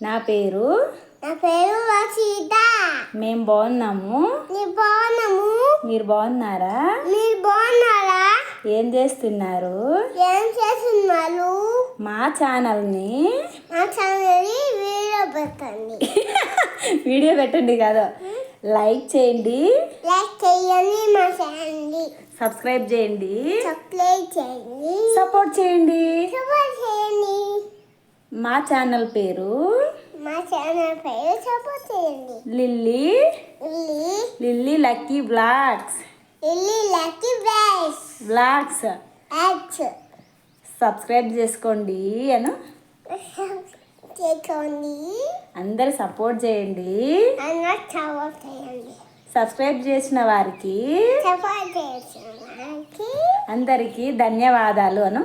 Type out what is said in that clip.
నా పేరు రషీద. మేము బాగున్నాము. మీరు బాగున్నారా? ఏం చేస్తున్నారు? మా ఛానల్ని వీడియో పెట్టండి. వీడియో పెట్టండి కాదు, లైక్ చేయండి, మా ఛానల్ని సబ్స్క్రైబ్ చేయండి, సపోర్ట్ చేయండి. చేయండి. మా ఛానల్ పేరు సపోర్ట్ చేయండి. Lily lucky blogs. సబ్స్క్రైబ్ చేసుకోండి అను. అందరు సపోర్ట్ చేయండి. సబ్స్క్రైబ్ చేసిన వారికి అందరికీ ధన్యవాదాలు అను.